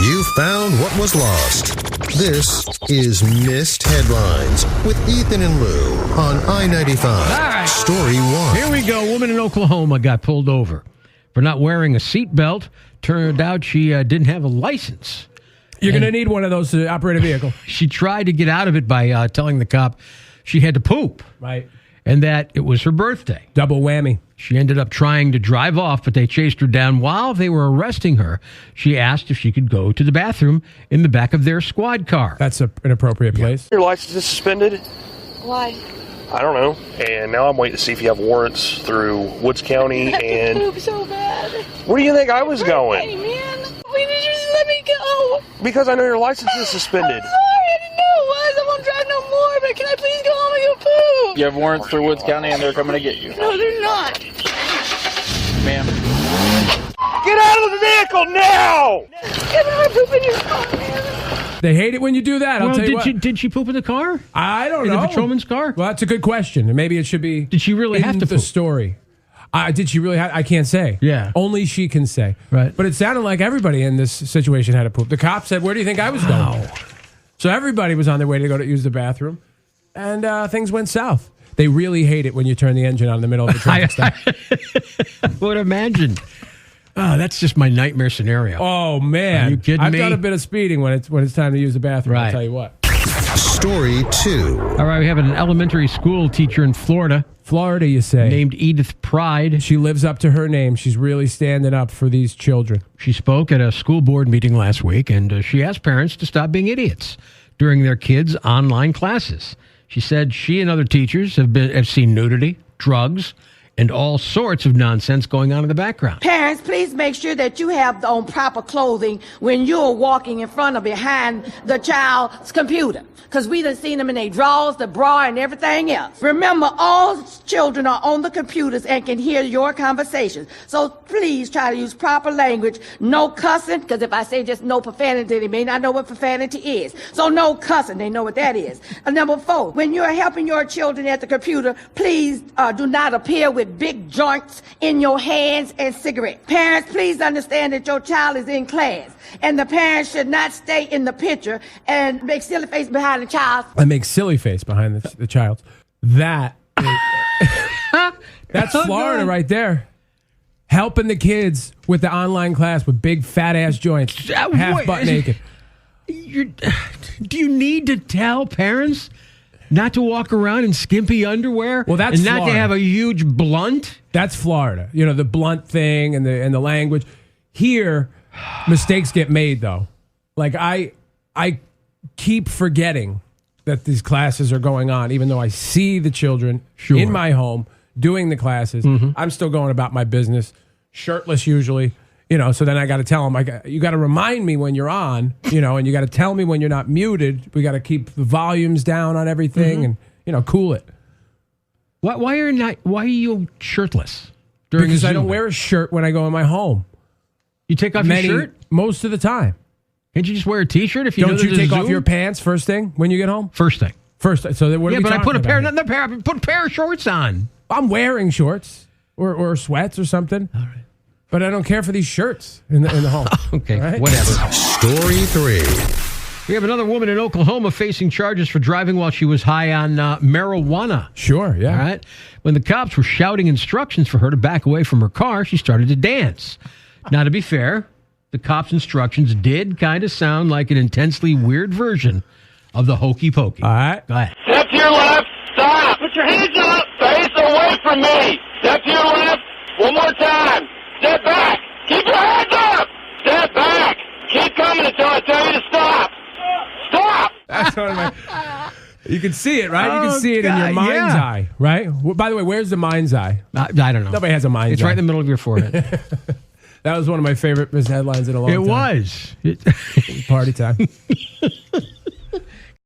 You found what was lost. This is Missed Headlines with Ethan and Lou on I-95. All right. Story 1. Here we go. A woman in Oklahoma got pulled over for not wearing a seatbelt. Turned out she didn't have a license. You're going to need one of those to operate a vehicle. She tried to get out of it by telling the cop she had to poop. Right. And that it was her birthday. Double whammy. She ended up trying to drive off, but they chased her down. While they were arresting her, she asked if she could go to the bathroom in the back of their squad car. That's an appropriate place. Your license is suspended? Why? I don't know. And now I'm waiting to see if you have warrants through Woods County. And I poop so bad. where do you think I was Hey, going? man. Why did you just let me go? Because I know your license is suspended. I'm sorry, I didn't know it was. I won't drive no more, but can I please go home and go poop? You have warrants through Woods County, and they're coming to get you. No, they're not. Ma'am. Get out of the vehicle now! Get out of poop in your car, man. They hate it when you do that. I'll tell you what. Did she poop in the car? I don't In know. the patrolman's car? Well, that's a good question. And maybe it should be. Did she really in have to the poop? story? Did she really have? I can't say. Yeah. Only she can say. Right. But it sounded like everybody in this situation had to poop. The cop said, "Where do you think I was going?" So everybody was on their way to go to use the bathroom, and things went south. They really hate it when you turn the engine on in the middle of the traffic stop. I would imagine. Oh, that's just my nightmare scenario. Oh man, Are you kidding I've me? done a bit of speeding when it's time to use the bathroom. Right. I'll tell you what. Story 2. All right, we have an elementary school teacher in Florida Florida, you say? named Edith Pride. She lives up to her name. She's really standing up for these children. She spoke at a school board meeting last week, and she asked parents to stop being idiots during their kids' online classes. She said she and other teachers have seen nudity, drugs, and all sorts of nonsense going on in the background. Parents, please make sure that you have on proper clothing when you're walking in front or behind the child's computer. Because we done seen them in their drawers, the bra, and everything else. Remember, all children are on the computers and can hear your conversations. So please try to use proper language. No cussing, because if I say just no profanity, they may not know what profanity is. So no cussing, they know what that is. And number 4, when you're helping your children at the computer, please do not appear with big joints in your hands and cigarettes. Parents, please understand that your child is in class, and the parents should not stay in the picture and make silly face behind the child. I make silly face behind the child. That's Florida right there. Helping the kids with the online class with big fat ass joints, half butt naked. Do you need to tell parents not to walk around in skimpy underwear? Well, that's and not Florida. to have a huge blunt? That's Florida. You know, the blunt thing and the language. Here, mistakes get made though. Like I keep forgetting that these classes are going on, even though I see the children in my home doing the classes. I'm still going about my business, shirtless usually. You know, so then I got to tell them, you got to remind me when you're on, you know, and you got to tell me when you're not muted. We got to keep the volumes down on everything and, you know, cool it. Why are you shirtless? Because I don't wear a shirt when I go in my home. You take off your shirt? Most of the time. Can't you just wear a T-shirt if you Don't know you there's a take off Zoom? your pants first thing when you get home? First thing. First, so then what are we but I talking put a pair, about here? put a pair of shorts on. I'm wearing shorts or sweats or something. All right. But I don't care for these shirts in the home. Okay, right? whatever. Story 3. We have another woman in Oklahoma facing charges for driving while she was high on marijuana. Sure, yeah. All right. When the cops were shouting instructions for her to back away from her car, she started to dance. Now, to be fair, the cops' instructions did kind of sound like an intensely weird version of the Hokey Pokey. All right. Go ahead. Step to your left. Stop. Put your hands up. Face away from me. Step to your left. One more time. Step back. Keep your hands up. Step back. Keep coming until I tell you to stop. Stop. That's one of my... You can see it, right? You Oh, can see it in your God, mind's yeah. eye, right? By the way, where's the mind's eye? I don't know. Nobody has a mind's It's eye. right in the middle of your forehead. That was one of my favorite headlines in a long It time. was. Party time.